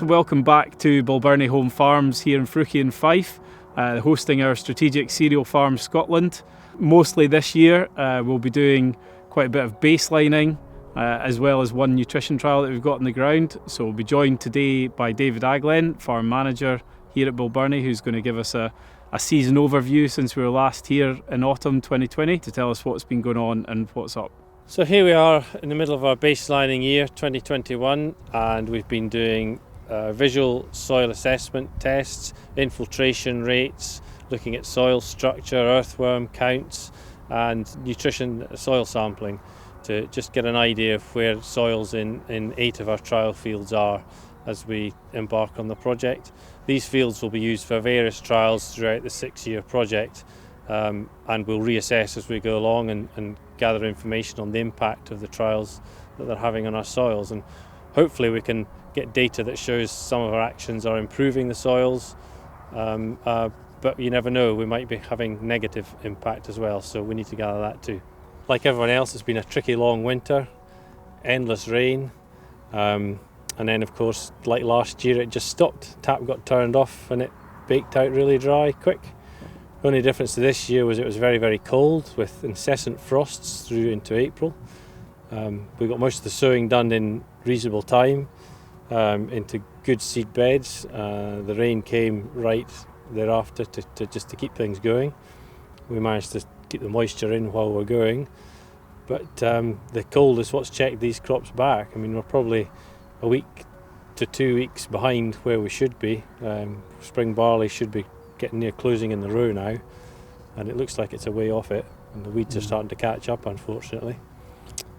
So welcome back to Balbirnie Home Farms here in Fruchie and Fife, hosting our strategic cereal farm Scotland. Mostly this year we'll be doing quite a bit of baselining as well as one nutrition trial that we've got on the ground. So we'll be joined today by David Aglen, farm manager here at Balbirnie, who's going to give us a season overview since we were last here in autumn 2020 to tell us what's been going on and what's up. So here we are in the middle of our baselining year 2021, and we've been doing visual soil assessment tests, infiltration rates, looking at soil structure, earthworm counts and nutrition soil sampling to just get an idea of where soils in 8 of our trial fields are as we embark on the project. These fields will be used for various trials throughout the 6-year project, and we'll reassess as we go along and gather information on the impact of the trials that they're having on our soils, and hopefully we can get data that shows some of our actions are improving the soils, but you never know, we might be having negative impact as well, so we need to gather that too. Like everyone else, it's been a tricky long winter, endless rain, and then of course like last year it just stopped, tap got turned off and it baked out really dry quick. The only difference to this year was it was very, very cold with incessant frosts through into April. We got most of the sowing done in reasonable time into good seed beds. The rain came right thereafter to keep things going. We managed to keep the moisture in while we're going, but the cold is what's checked these crops back. I mean, we're probably a week to 2 weeks behind where we should be. Spring barley should be getting near closing in the row now, and it looks like it's a way off it, and the weeds are starting to catch up, unfortunately.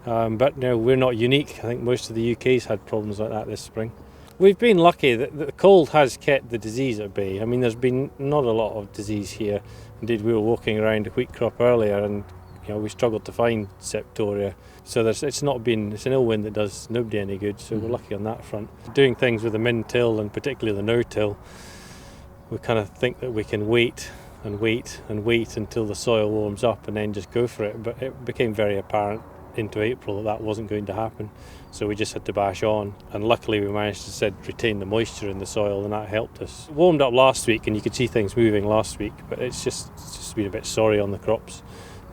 But no, we're not unique. I think most of the UK's had problems like that this spring. We've been lucky that the cold has kept the disease at bay. I mean, there's been not a lot of disease here. Indeed, we were walking around a wheat crop earlier and we struggled to find septoria. So it's an ill wind that does nobody any good, so we're lucky on that front. Doing things with the min-till and particularly the no-till, we kind of think that we can wait and wait and wait until the soil warms up and then just go for it, but it became very apparent into April that wasn't going to happen, so we just had to bash on, and luckily we managed to retain the moisture in the soil, and that helped us. It warmed up last week and you could see things moving last week, but it's just been a bit sorry on the crops.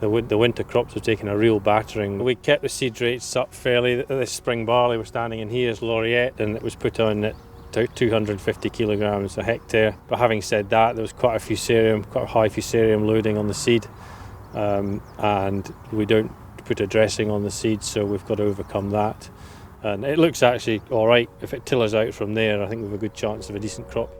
The winter crops were taking a real battering. We kept the seed rates up fairly. This spring barley we're standing in here is Laureate, and it was put on at 250 kilograms a hectare. But having said that, there was quite a high fusarium loading on the seed, and we don't put a dressing on the seed, so we've got to overcome that. And it looks actually all right. If it tillers out from there, I think we have a good chance of a decent crop.